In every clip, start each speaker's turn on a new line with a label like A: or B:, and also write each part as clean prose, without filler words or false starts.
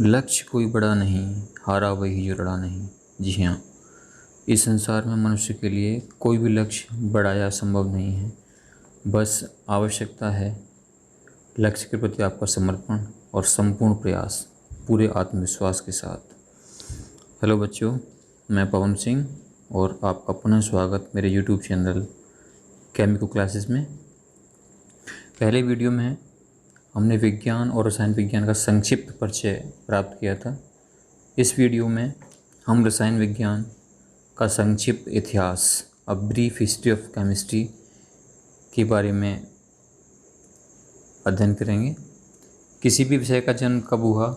A: लक्ष्य कोई बड़ा नहीं, हारा वही जो लड़ा नहीं। जी हाँ, इस संसार में मनुष्य के लिए कोई भी लक्ष्य बड़ा या संभव नहीं है। बस आवश्यकता है लक्ष्य के प्रति आपका समर्पण और संपूर्ण प्रयास पूरे आत्मविश्वास के साथ। हेलो बच्चों, मैं पवन सिंह और आपका पुनः स्वागत मेरे यूट्यूब चैनल केमिको क्लासेस में। पहले वीडियो में हमने विज्ञान और रसायन विज्ञान का संक्षिप्त परिचय प्राप्त किया था। इस वीडियो में हम रसायन विज्ञान का संक्षिप्त इतिहास, a brief history of chemistry के बारे में अध्ययन करेंगे। किसी भी विषय का जन्म कब हुआ,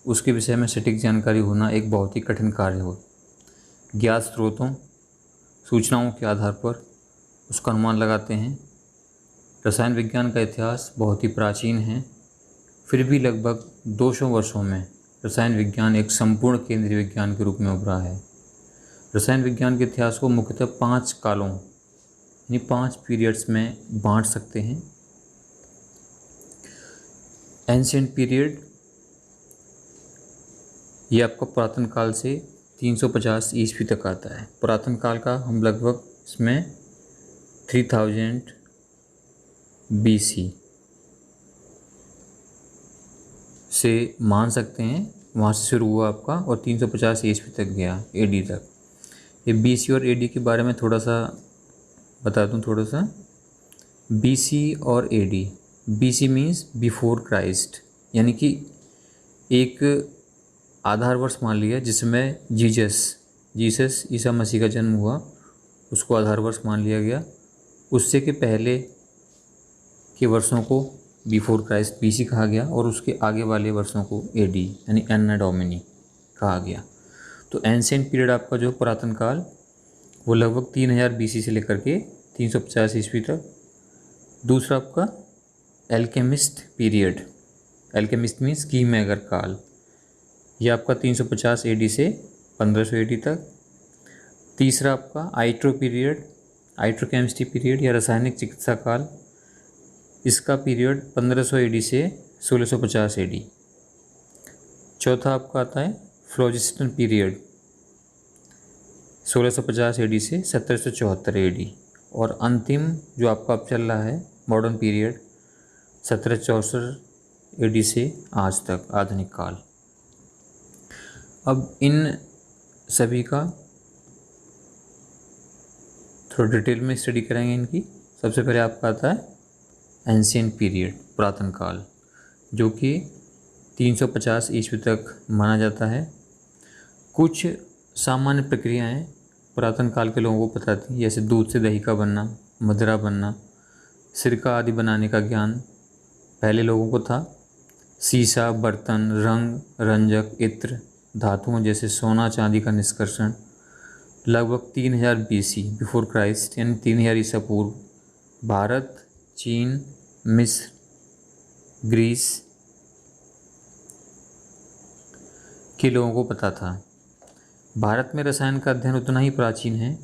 A: उसके विषय में सटीक जानकारी होना एक बहुत ही कठिन कार्य हो। ज्ञात स्रोतों, सूचनाओं के आधार पर उसका अनुमान लगाते हैं। रसायन विज्ञान का इतिहास बहुत ही प्राचीन है, फिर भी लगभग 200 वर्षों में रसायन विज्ञान एक संपूर्ण केंद्रीय विज्ञान के रूप में उभरा है। रसायन विज्ञान के इतिहास को मुख्यतः 5 कालों यानी 5 पीरियड्स में बांट सकते हैं। एंशिएंट पीरियड, ये आपका पुरातन काल से 350 ईस्वी तक आता है। पुरातन काल का हम लगभग इसमें 3000 BC से मान सकते हैं, वहाँ से शुरू हुआ आपका और 350 ईस्वी तक गया, AD तक। ये BC और AD के बारे में थोड़ा सा बता दूँ। BC और AD, BC means before Christ, यानी कि एक आधार वर्ष मान लिया जिसमें जीसस ईसा मसीह का जन्म हुआ, उसको आधार वर्ष मान लिया गया। उससे के पहले के वर्षों को बिफोर क्राइस्ट BC कहा गया और उसके आगे वाले वर्षों को AD यानी एन्ना डोमिनी कहा गया। तो एंशिएंट पीरियड आपका जो पुरातन काल, वो लगभग 3000 BC से लेकर के 350 ईस्वी तक। दूसरा आपका एल्केमिस्ट पीरियड, एल्केमिस्ट मीन्स की मेगर काल, ये आपका 350 AD से 1500 AD तक। तीसरा आपका आइट्रो पीरियड, आइट्रोकेमिस्ट्री पीरियड या रासायनिक चिकित्सा काल, इसका पीरियड 1500 AD से 1650 AD। चौथा आपका आता है फ्लोजिस्टन पीरियड, 1650 AD से 1774 AD। और अंतिम जो आपका अब चल रहा है मॉडर्न पीरियड, 1764 AD से आज तक, आधुनिक काल। अब इन सभी का थोड़ा डिटेल में स्टडी करेंगे इनकी। सबसे पहले आपका आता है एंशिएंट पीरियड, पुरातन काल, जो कि 350 ईस्वी तक माना जाता है। कुछ सामान्य प्रक्रियाएं पुरातन काल के लोगों को पता थी, जैसे दूध से दही का बनना, मदिरा बनना, सिरका आदि बनाने का ज्ञान पहले लोगों को था। शीशा, बर्तन, रंग, रंजक, इत्र, धातुओं जैसे सोना चांदी का निष्कर्षण लगभग 3000 BC बिफोर क्राइस्ट यानी 3000 ईसा पूर्व भारत, चीन, मिस्र, ग्रीस के लोगों को पता था। भारत में रसायन का अध्ययन उतना ही प्राचीन है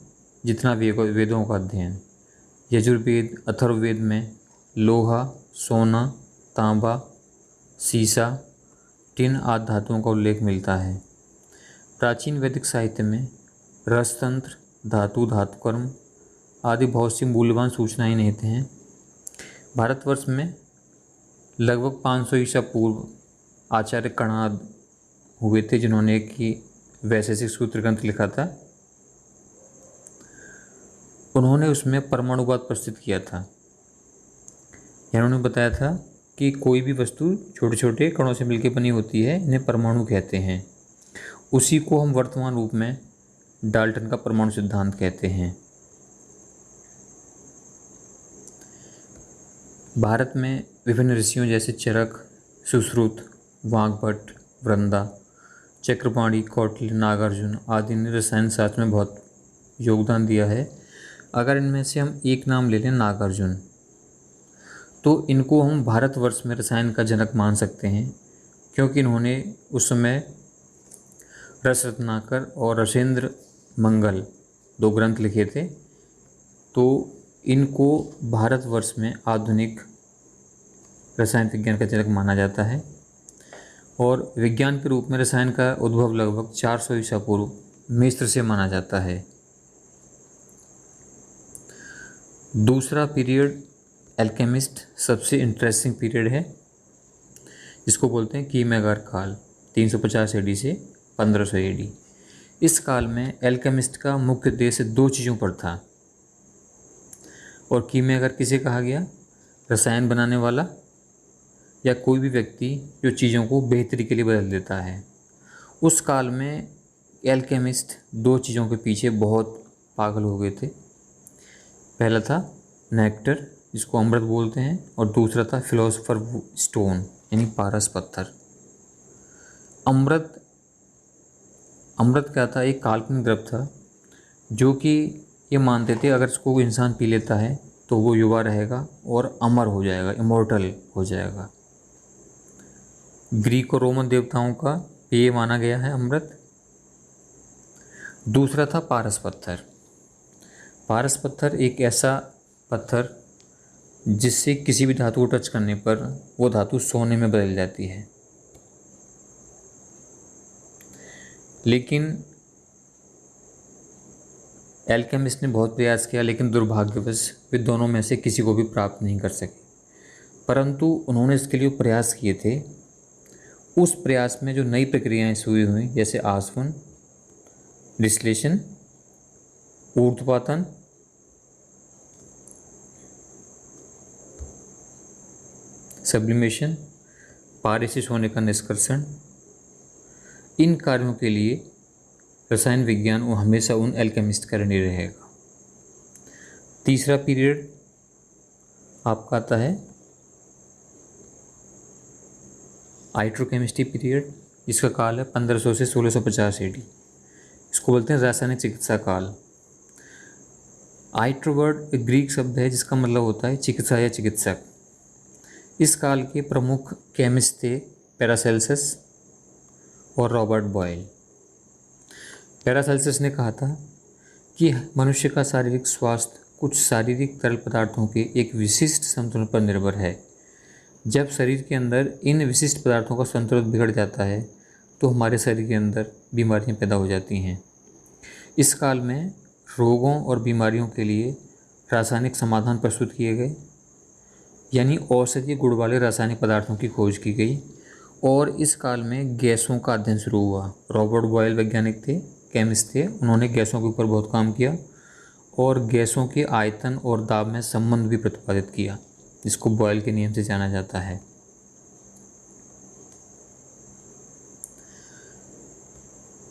A: जितना वेदों का अध्ययन। यजुर्वेद, अथर्ववेद में लोहा, सोना, तांबा, सीसा, टिन आदि धातुओं का उल्लेख मिलता है। प्राचीन वैदिक साहित्य में रसतंत्र, धातु, धातुकर्म आदि बहुत सी मूल्यवान सूचनाएं निहित हैं। भारतवर्ष में लगभग 500 ईसा पूर्व आचार्य कणाद हुए थे, जिन्होंने एक वैशेषिक सूत्र ग्रंथ लिखा था। उन्होंने उसमें परमाणुवाद प्रस्तुत किया था। उन्होंने बताया था कि कोई भी वस्तु छोटे छोटे कणों से मिलकर बनी होती है, इन्हें परमाणु कहते हैं। उसी को हम वर्तमान रूप में डाल्टन का परमाणु सिद्धांत कहते हैं। भारत में विभिन्न ऋषियों जैसे चरक, सुश्रुत, वाग्भट, वृंदा, चक्रपाणि, कौटिल्य, नागार्जुन आदि ने रसायन शास्त्र में बहुत योगदान दिया है। अगर इनमें से हम एक नाम ले लें, नागार्जुन, तो इनको हम भारतवर्ष में रसायन का जनक मान सकते हैं, क्योंकि इन्होंने उस समय रस रत्नाकर और रसेंद्र मंगल 2 ग्रंथ लिखे थे। तो इनको भारतवर्ष में आधुनिक रसायन विज्ञान का जनक माना जाता है। और विज्ञान के रूप में रसायन का उद्भव लगभग 400 ईसा पूर्व मिस्र से माना जाता है। दूसरा पीरियड एल्केमिस्ट सबसे इंटरेस्टिंग पीरियड है। इसको बोलते हैं कीमेगार काल, 350 एडी से 1500 एडी। इस काल में एल्केमिस्ट का मुख्य उद्देश्य दो चीज़ों पर था। और कीमेगार किसे कहा गया? रसायन बनाने वाला या कोई भी व्यक्ति जो चीज़ों को बेहतरी के लिए बदल देता है। उस काल में एल्केमिस्ट दो चीज़ों के पीछे बहुत पागल हो गए थे। पहला था नेक्टर, जिसको अमृत बोलते हैं, और दूसरा था फिलोसोफर स्टोन यानी पारस पत्थर। अमृत क्या था? एक काल्पनिक द्रव था जो कि ये मानते थे अगर इसको कोई इंसान पी लेता है तो वो युवा रहेगा और अमर हो जाएगा, इमॉर्टल हो जाएगा। ग्रीक और रोमन देवताओं का ये माना गया है अमृत। दूसरा था पारस पत्थर। पारस पत्थर एक ऐसा पत्थर जिससे किसी भी धातु को टच करने पर वो धातु सोने में बदल जाती है। लेकिन एल्केमिस्ट ने बहुत प्रयास किया, लेकिन दुर्भाग्यवश वे दोनों में से किसी को भी प्राप्त नहीं कर सके। परंतु उन्होंने इसके लिए प्रयास किए थे। उस प्रयास में जो नई प्रक्रियाएं शुरू हुई, जैसे आसवन, डिस्टिलेशन, ऊर्ध्वपातन, सब्लिमेशन, पारसिस होने का निष्कर्षण, इन कार्यों के लिए रसायन विज्ञान वो हमेशा उन एल्केमिस्ट का ऋणी रहेगा। तीसरा पीरियड आपका आता है हाइड्रोकेमिस्ट्री पीरियड। इसका काल है 1500 से 1650 एडी। इसको बोलते हैं रासायनिक चिकित्सा काल। हाइड्रो वर्ड एक ग्रीक शब्द है जिसका मतलब होता है चिकित्सा या चिकित्सक। इस काल के प्रमुख केमिस्ट थे पैरासेल्सस और रॉबर्ट बॉयल। पैरासेल्सस ने कहा था कि मनुष्य का शारीरिक स्वास्थ्य कुछ शारीरिक तरल पदार्थों के एक विशिष्ट संतुलन पर निर्भर है। जब शरीर के अंदर इन विशिष्ट पदार्थों का संतुलन बिगड़ जाता है तो हमारे शरीर के अंदर बीमारियां पैदा हो जाती हैं। इस काल में रोगों और बीमारियों के लिए रासायनिक समाधान प्रस्तुत किए गए, यानी औषधीय गुण वाले रासायनिक पदार्थों की खोज की गई। और इस काल में गैसों का अध्ययन शुरू हुआ। रॉबर्ट बॉयल वैज्ञानिक थे, केमिस्ट थे, उन्होंने गैसों के ऊपर बहुत काम किया और गैसों के आयतन और दाब में संबंध भी प्रतिपादित किया, जिसको बॉयल के नियम से जाना जाता है।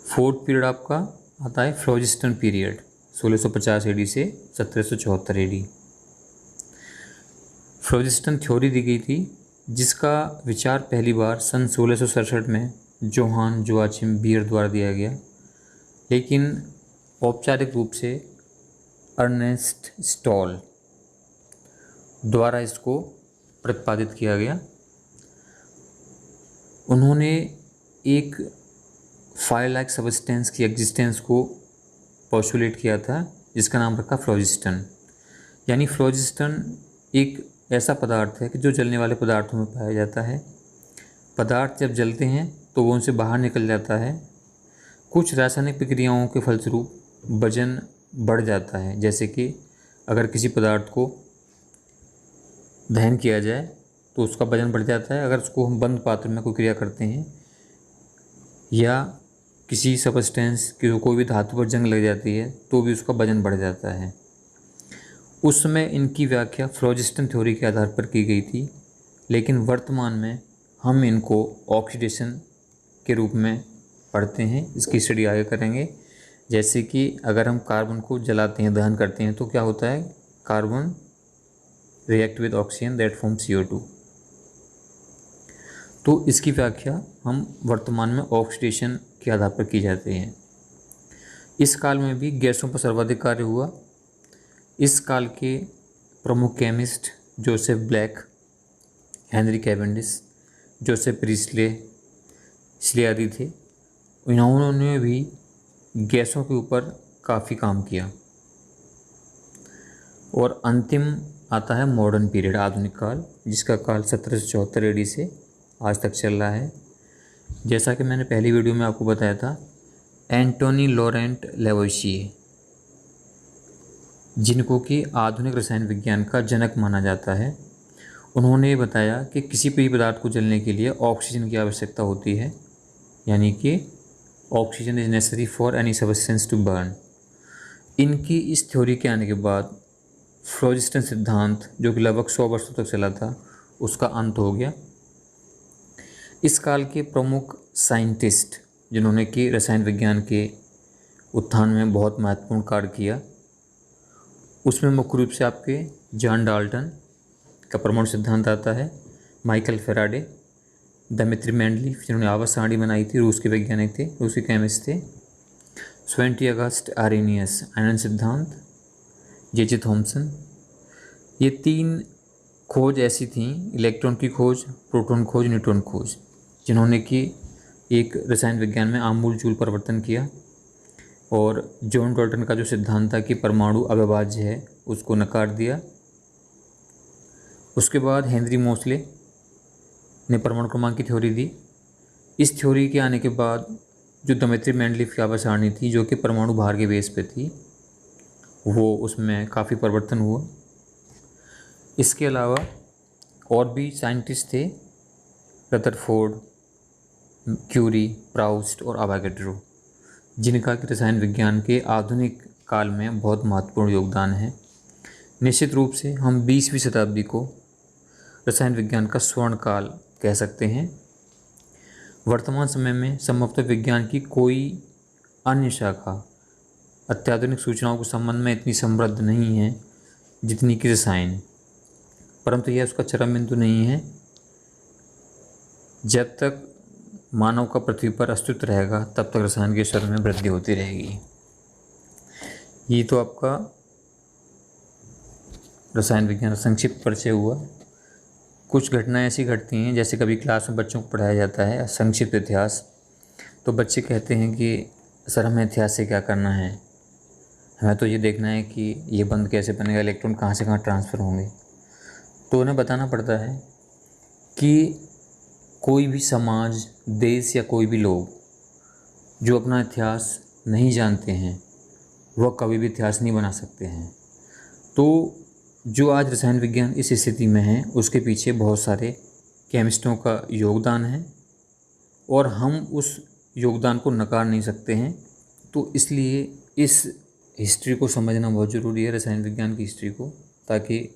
A: फोर्थ पीरियड आपका आता है फ्लोजिस्टन पीरियड, 1650 एडी से 1774 एडी। फ्लोजिस्टन थ्योरी दी गई थी जिसका विचार पहली बार सन 1667 में जोहान जोआचिम बियर द्वारा दिया गया, लेकिन औपचारिक रूप से अर्नेस्ट स्टॉल द्वारा इसको प्रतिपादित किया गया। उन्होंने एक फायर लाइक सब्सटेंस की एग्जिस्टेंस को पोस्टुलेट किया था जिसका नाम रखा फ्लोजिस्टन। यानी फ्लोजिस्टन एक ऐसा पदार्थ है कि जो जलने वाले पदार्थों में पाया जाता है। पदार्थ जब जलते हैं तो वो उनसे बाहर निकल जाता है। कुछ रासायनिक प्रक्रियाओं के फलस्वरूप वजन बढ़ जाता है, जैसे कि अगर किसी पदार्थ को दहन किया जाए तो उसका वजन बढ़ जाता है। अगर उसको हम बंद पात्र में कोई क्रिया करते हैं या किसी सब्सटेंस की कोई भी धातु पर जंग लग जाती है तो भी उसका वजन बढ़ जाता है। उस समय इनकी व्याख्या फ्लोजिस्टन थ्योरी के आधार पर की गई थी, लेकिन वर्तमान में हम इनको ऑक्सीडेशन के रूप में पढ़ते हैं। इसकी स्टडी आगे करेंगे। जैसे कि अगर हम कार्बन को जलाते हैं, दहन करते हैं, तो क्या होता है? Carbon react with oxygen that form CO2। तो इसकी व्याख्या हम वर्तमान में ऑक्सीडेशन के आधार पर की जाती है। इस काल में भी गैसों पर सर्वाधिक कार्य हुआ। इस काल के प्रमुख chemist Joseph Black, Henry Cavendish, Joseph Priestley, इसलिए आदि थे। इन्होंने भी गैसों के ऊपर काफ़ी काम किया। और अंतिम आता है मॉडर्न पीरियड, आधुनिक काल, जिसका काल 1774 एडी से आज तक चल रहा है। जैसा कि मैंने पहली वीडियो में आपको बताया था, एंटोनी लॉरेंट लेवोइशिए, जिनको कि आधुनिक रसायन विज्ञान का जनक माना जाता है, उन्होंने बताया कि किसी भी पदार्थ को जलने के लिए ऑक्सीजन की आवश्यकता होती है, यानी कि oxygen is necessary for any substance to burn. इनकी इस थ्योरी के आने के बाद फ्लोजिस्टन सिद्धांत, जो कि लगभग 100 वर्षों तक चला था, उसका अंत हो गया। इस काल के प्रमुख साइंटिस्ट जिन्होंने कि रसायन विज्ञान के उत्थान में बहुत महत्वपूर्ण कार्य किया, उसमें मुख्य रूप से आपके जॉन डाल्टन का परमाणु सिद्धांत आता है, माइकल फेराडे, दिमित्री मेंडलीफ जिन्होंने आवर्त सारणी बनाई थी, रूस के वैज्ञानिक थे, रूसी केमिस्ट थे, स्वेंटी अगस्त आरेनियस आयनन सिद्धांत, जे थॉमसन। ये 3 खोज ऐसी थीं, इलेक्ट्रॉन की खोज, प्रोटॉन खोज, न्यूट्रॉन खोज, जिन्होंने कि एक रसायन विज्ञान में आमूलचूल परिवर्तन किया। और जॉन डाल्टन का जो सिद्धांत था कि परमाणु अविभाज्य है, उसको नकार दिया। उसके बाद हेनरी मोसले ने परमाणु क्रमांक की थ्योरी दी। इस थ्योरी के आने के बाद जो दिमित्री मेंडलीफ की आवर्त सारणी थी, जो कि परमाणु भार के बेस पे थी, वो उसमें काफ़ी परिवर्तन हुआ। इसके अलावा और भी साइंटिस्ट थे, रदरफोर्ड, क्यूरी, प्राउस्ट और अवागाड्रो, जिनका कि रसायन विज्ञान के आधुनिक काल में बहुत महत्वपूर्ण योगदान है। निश्चित रूप से हम 20वीं शताब्दी को रसायन विज्ञान का स्वर्ण काल कह सकते हैं। वर्तमान समय में संभवतः विज्ञान की कोई अन्य शाखा अत्याधुनिक सूचनाओं के संबंध में इतनी समृद्ध नहीं है जितनी कि रसायन, परंतु यह उसका चरम बिंदु नहीं है। जब तक मानव का पृथ्वी पर अस्तित्व रहेगा, तब तक रसायन के स्तर में वृद्धि होती रहेगी। ये तो आपका रसायन विज्ञान का संक्षिप्त परिचय हुआ। कुछ घटनाएं ऐसी घटती हैं, जैसे कभी क्लास में बच्चों को पढ़ाया जाता है संक्षिप्त इतिहास, तो बच्चे कहते हैं कि सर हमें इतिहास से क्या करना है, हमें तो ये देखना है कि ये बंद कैसे बनेगा, इलेक्ट्रॉन कहाँ से कहाँ ट्रांसफ़र होंगे। तो उन्हें बताना पड़ता है कि कोई भी समाज, देश या कोई भी लोग जो अपना इतिहास नहीं जानते हैं, वह कभी भी इतिहास नहीं बना सकते हैं। तो जो आज रसायन विज्ञान इस स्थिति में है, उसके पीछे बहुत सारे केमिस्टों का योगदान है और हम उस योगदान को नकार नहीं सकते हैं। तो इसलिए इस हिस्ट्री को समझना बहुत ज़रूरी है, रसायन विज्ञान की हिस्ट्री को, ताकि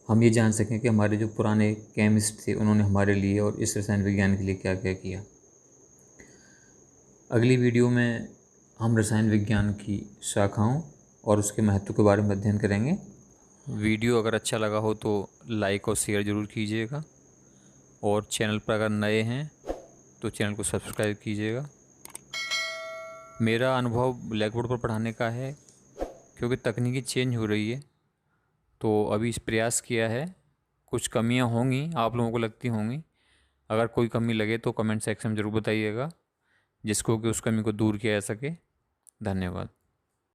A: हम ये जान सकें कि हमारे जो पुराने केमिस्ट थे, उन्होंने हमारे लिए और इस रसायन विज्ञान के लिए क्या क्या किया। अगली वीडियो में हम रसायन विज्ञान की शाखाओं और उसके महत्व के बारे में अध्ययन करेंगे। वीडियो अगर अच्छा लगा हो तो लाइक और शेयर ज़रूर कीजिएगा, और चैनल पर अगर नए हैं तो चैनल को सब्सक्राइब कीजिएगा। मेरा अनुभव ब्लैक बोर्ड पर पढ़ाने का है, क्योंकि तकनीकी चेंज हो रही है, तो अभी इस प्रयास किया है। कुछ कमियां होंगी, आप लोगों को लगती होंगी। अगर कोई कमी लगे तो कमेंट सेक्शन में ज़रूर बताइएगा, जिसको कि उस कमी को दूर किया जा सके। धन्यवाद।